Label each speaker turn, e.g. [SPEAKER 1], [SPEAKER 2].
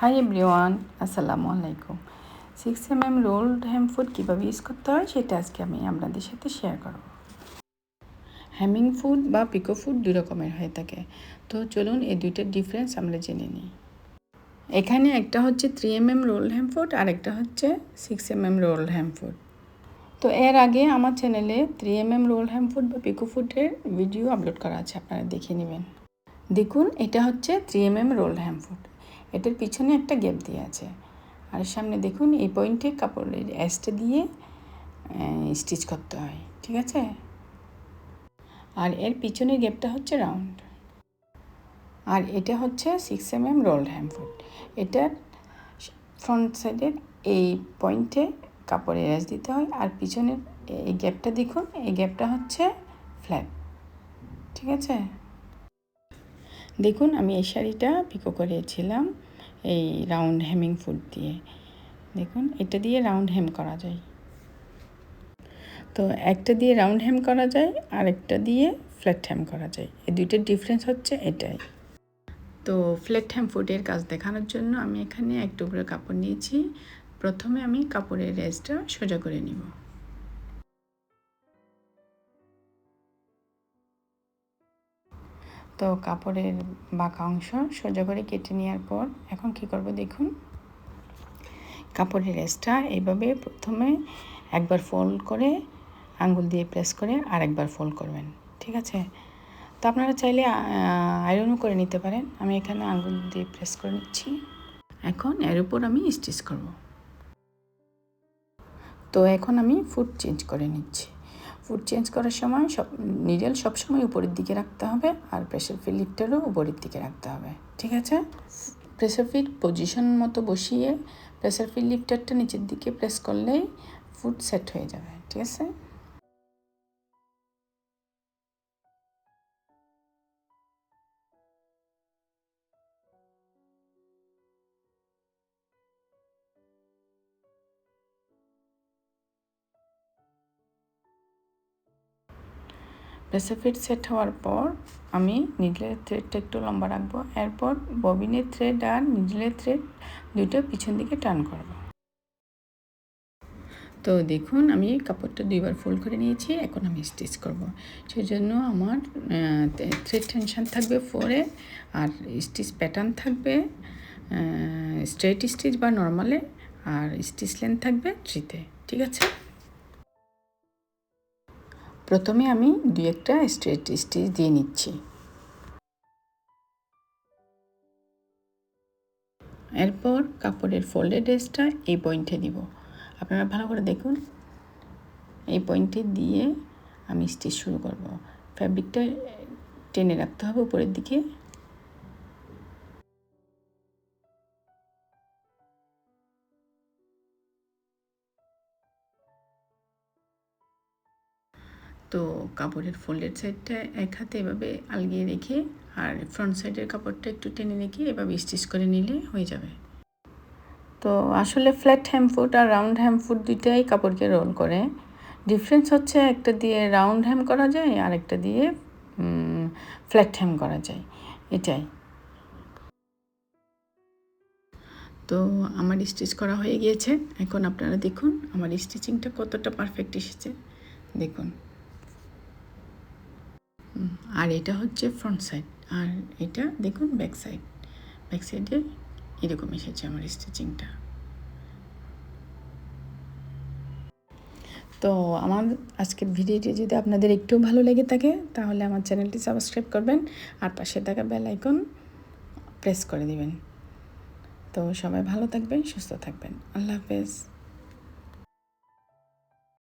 [SPEAKER 1] Hi everyone, আসসালামু আলাইকুম। 6 rolled হ্যাম food কীভাবে ইউজ করতে হয় সেটা আজকে আমি আপনাদের সাথে শেয়ার করব। হ্যামিং ফুড বা পিকো ফুড দুই রকমের হয়ে থাকে। তো চলুন এই দুইটার ডিফারেন্স আমরা জেনে নিই। এখানে একটা হচ্ছে 3 রোলড হ্যাম ফুড আর একটা হচ্ছে 6 রোলড হ্যাম ফুড। তো এর আগে আমার চ্যানেলে 3 রোল হ্যাম ফুড বা পিকো ফুডের ভিডিও আপলোড করা আছে, আপনারা দেখে নেবেন। দেখুন, এটা হচ্ছে 3 রোল হ্যাম ফুড। এটার পিছনে একটা গ্যাপ দিয়ে আছে, আর সামনে দেখুন এই পয়েন্টে কাপড়ের অ্যাসটা দিয়ে স্টিচ করতে হয়, ঠিক আছে। আর এর পিছনের গ্যাপটা হচ্ছে রাউন্ড। আর এটা হচ্ছে 6 রোলড হ্যাম ফুড। এটার ফ্রন্ট সাইডের এই পয়েন্টে কাপড়ের অ্যাস দিতে হয়, আর পিছনের এই গ্যাপটা দেখুন, এই গ্যাপটা হচ্ছে ফ্ল্যাট, ঠিক আছে। দেখুন, আমি এই শাড়িটা পিকো করেছিলাম এই রাউন্ড হেমিং ফুড দিয়ে। দেখুন, এটা দিয়ে রাউন্ড হেম করা যায়। তো একটা দিয়ে রাউন্ড হেম করা যায় আর একটা দিয়ে ফ্ল্যাট হেম করা যায়। এই দুইটার ডিফারেন্স হচ্ছে এটাই। তো ফ্ল্যাট হেম ফুডের কাজ দেখানোর জন্য আমি এখানে এক টুকরো কাপড় নিয়েছি। প্রথমে আমি কাপড়ের রেসটা সোজা করে নিব। তো কাপড়ের বাঁকা অংশ সোজা করে কেটে নেওয়ার পর এখন কি করব দেখুন, কাপড়ের রেসটা এইভাবে প্রথমে একবার ফোল্ড করে আঙ্গুল দিয়ে প্রেস করে আর একবার ফোল্ড করবেন, ঠিক আছে। তো আপনারা চাইলে আয়রনও করে নিতে পারেন। আমি এখানে আঙ্গুল দিয়ে প্রেস করে নিচ্ছি। এখন এর উপর আমি স্টিচ করব। তো এখন আমি ফুট চেঞ্জ করে নিচ্ছি। ফুট চেঞ্জ করার সময় নিডেল সবসময় উপরের দিকে রাখতে হবে, আর প্রেসার ফিট লিফটারও উপরের দিকে রাখতে হবে, ঠিক আছে। প্রেসার ফিট পজিশন মতো বসিয়ে প্রেসার ফিট লিফটারটা নিচের দিকে প্রেস করলেই ফুট সেট হয়ে যাবে, ঠিক আছে। প্রেসার ফিট সেট হওয়ার পর আমি নিডলের থ্রেডটা একটু লম্বা রাখবো। এরপর ববিনের থ্রেড আর নিডলের থ্রেড দুটো পিছন দিকে টার্ন করব। তো দেখুন, আমি কাপড়টা দুইবার ফোল্ড করে নিয়েছি। এখন আমি স্টিচ করব। সেই জন্য আমার থ্রেড টেনশন থাকবে 4-এ, আর স্টিচ প্যাটার্ন থাকবে স্ট্রেট স্টিচ বা নর্মালে, আর স্টিচ লেন্থ থাকবে 3-তে, ঠিক আছে। প্রথমে আমি দুই একটা স্ট্রেট স্টিচ দিয়ে নিচ্ছি। এরপর কাপড়ের ফোল্ডেড এজটা এই পয়েন্টে দিব। আপনারা ভালো করে দেখুন, এই পয়েন্টে দিয়ে আমি স্টিচ শুরু করব। ফ্যাব্রিকটা টেনে রাখতে হবে উপরের দিকে। তো কাপড়ের ফোল্ডেড সাইডটা এক হাতে এভাবে আলগিয়ে রেখে আর ফ্রন্ট সাইডের কাপড়টা একটু টেনে রেখে এভাবে স্টিচ করে নিলে হয়ে যাবে। তো আসলে ফ্ল্যাট হ্যাম ফুট আর রাউন্ড হ্যাম ফুট দুইটাই কাপড়কে রোল করে। ডিফারেন্স হচ্ছে একটা দিয়ে রাউন্ড হ্যাম করা যায় আর একটা দিয়ে ফ্ল্যাট হ্যাম করা যায়, এটাই। তো আমার স্টিচ করা হয়ে গিয়েছে। এখন আপনারা দেখুন আমার স্টিচিংটা কতটা পারফেক্ট এসেছে, দেখুন। আর এটা হচ্ছে ফ্রন্ট সাইড, আর এটা দেখুন ব্যাক সাইড। ব্যাক সাইডে এরকম এসেছে আমার স্টিচিংটা। তো আমার আজকের ভিডিওটি যদি আপনাদের একটু ভালো লেগে থাকে তাহলে আমার চ্যানেলটি সাবস্ক্রাইব করবেন আর পাশে থাকা বেল আইকন প্রেস করে দিবেন। তো সবাই ভালো থাকবেন, সুস্থ থাকবেন। আল্লাহ হাফেজ।